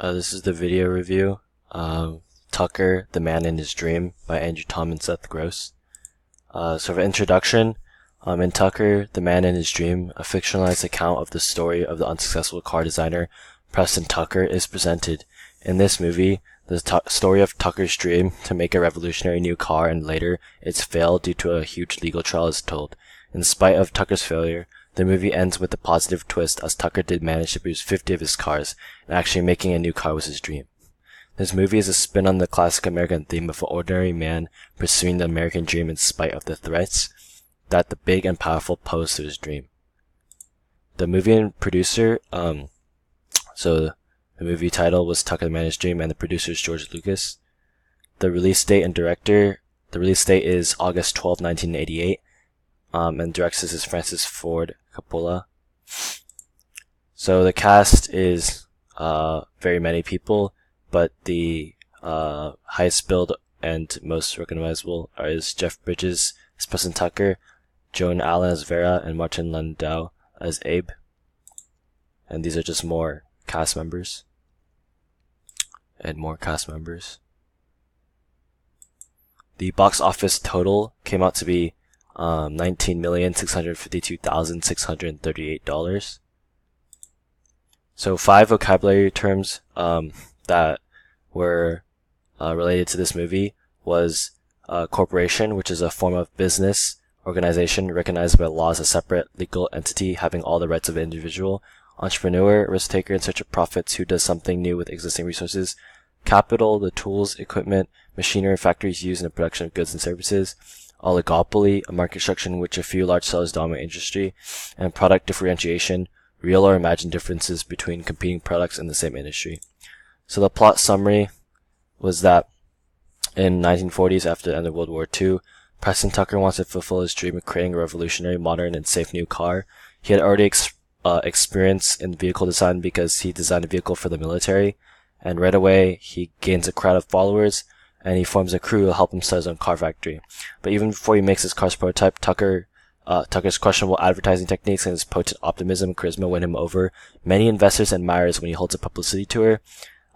This is the video review. Tucker, The Man in His Dream by Andrew Tom and Seth Gross. So for introduction, in Tucker, The Man in His Dream, a fictionalized account of the story of the unsuccessful car designer Preston Tucker is presented. In this movie, the story of Tucker's dream to make a revolutionary new car and later its fail due to a huge legal trial is told. In spite of Tucker's failure, the movie ends with a positive twist as Tucker did manage to produce 50 of his cars, and actually making a new car was his dream. This movie is a spin on the classic American theme of an ordinary man pursuing the American dream in spite of the threats that the big and powerful pose to his dream. The movie and producer, the movie title was Tucker the Man in His Dream, and the producer is George Lucas. The release date is August 12, 1988. And directs this is Francis Ford Coppola. So the cast is very many people, but the highest billed and most recognizable is Jeff Bridges as Preston Tucker, Joan Allen as Vera, and Martin Landau as Abe. And these are just more cast members. The box office total came out to be $19,652,638. So 5 vocabulary terms that were related to this movie was corporation, which is a form of business organization recognized by law as a separate legal entity having all the rights of an individual. Entrepreneur, risk taker in search of profits who does something new with existing resources. Capital, the tools, equipment, machinery, factories used in the production of goods and services. Oligopoly, a market structure in which a few large sellers dominate industry. And product differentiation, real or imagined differences between competing products in the same industry. So the plot summary was that in 1940s, after the end of World War II, Preston Tucker wants to fulfill his dream of creating a revolutionary, modern, and safe new car. He had already experience in vehicle design because he designed a vehicle for the military, and right away he gains a crowd of followers, and he forms a crew to help him start his own car factory. But even before he makes his car's prototype, Tucker's questionable advertising techniques and his potent optimism and charisma win him over many investors and admirers when he holds a publicity tour.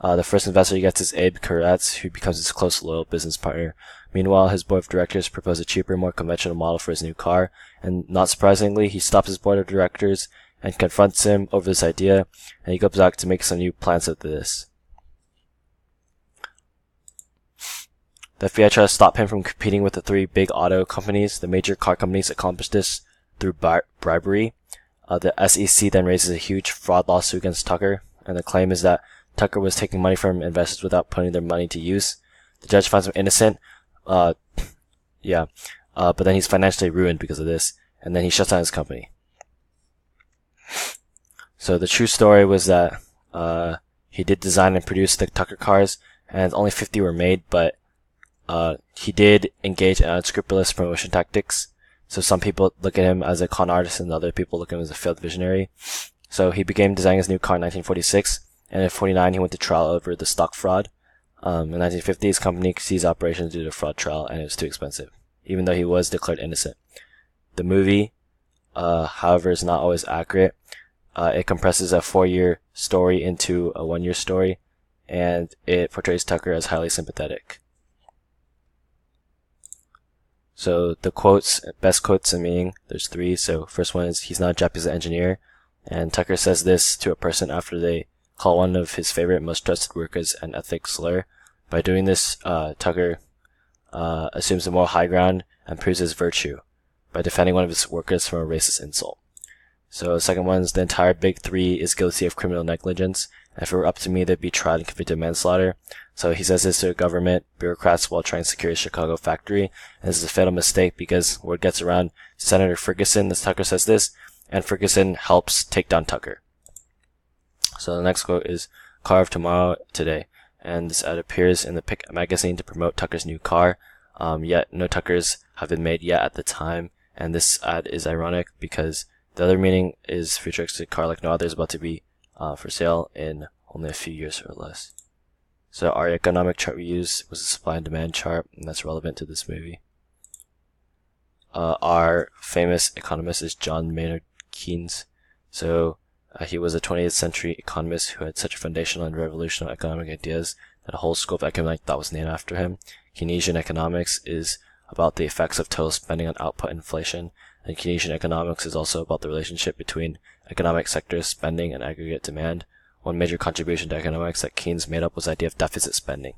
The first investor he gets is Abe Kuratz, who becomes his close, loyal business partner. Meanwhile, his board of directors propose a cheaper, more conventional model for his new car, and not surprisingly, he stops his board of directors and confronts him over this idea, and he goes back to make some new plans after this. The FBI tries to stop him from competing with the 3 big auto companies. The major car companies accomplish this through bribery. The SEC then raises a huge fraud lawsuit against Tucker, and the claim is that Tucker was taking money from investors without putting their money to use. The judge finds him innocent, but then he's financially ruined because of this, and then he shuts down his company. So the true story was that he did design and produce the Tucker cars, and only 50 were made, but he did engage in unscrupulous promotion tactics. So some people look at him as a con artist and other people look at him as a failed visionary. So he began designing his new car in 1946, and in 1949 he went to trial over the stock fraud. In 1950 his company ceased operations due to fraud trial, and it was too expensive, even though he was declared innocent. The movie, however, is not always accurate. It compresses a 4-year story into a 1-year story, and it portrays Tucker as highly sympathetic. So the best quotes and meaning, there's 3. So first one is, he's not a Japanese engineer, and Tucker says this to a person after they call one of his favorite, most trusted workers an ethnic slur. By doing this, Tucker assumes the moral high ground and proves his virtue by defending one of his workers from a racist insult. So the second one is, the entire Big 3 is guilty of criminal negligence, and if it were up to me, they'd be tried and convicted of manslaughter. So he says this to government bureaucrats while trying to secure his Chicago factory, and this is a fatal mistake because word gets around to Senator Ferguson that Tucker says this, and Ferguson helps take down Tucker. So the next quote is, "Car of tomorrow, today," and this ad appears in the Pick magazine to promote Tucker's new car, yet no Tuckers have been made yet at the time, and this ad is ironic because the other meaning is futuristic car like no other is about to be for sale in only a few years or less. So our economic chart we used was a supply and demand chart, and that's relevant to this movie. Our famous economist is John Maynard Keynes. So He was a 20th century economist who had such foundational and revolutionary economic ideas that a whole school of economic thought was named after him. Keynesian economics is about the effects of total spending on output inflation, and Keynesian economics is also about the relationship between economic sectors, spending, and aggregate demand. One major contribution to economics that Keynes made up was the idea of deficit spending.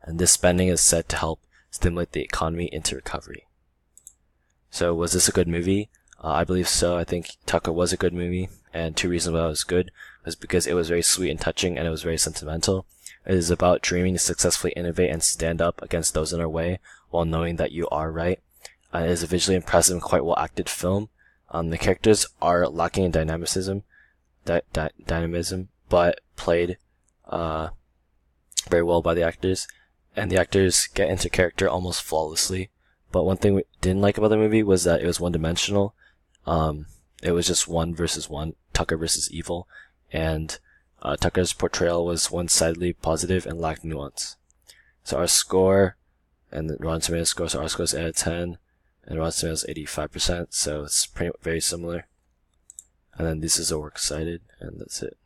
And this spending is said to help stimulate the economy into recovery. So was this a good movie? I believe so. I think Tucker was a good movie, and two reasons why it was good was because it was very sweet and touching, and it was very sentimental. It is about dreaming to successfully innovate and stand up against those in our way while knowing that you are right. It is a visually impressive and quite well acted film. The characters are lacking in dynamism, but played very well by the actors, and the actors get into character almost flawlessly. But one thing we didn't like about the movie was that it was one-dimensional. It was just one versus one, Tucker versus evil, and Tucker's portrayal was one-sidedly positive and lacked nuance. So our score, and the Rotten Tomatoes score, so our score is 8 out of 10, and Rotten Tomatoes 85%, so it's very similar. And then this is a works cited, and that's it.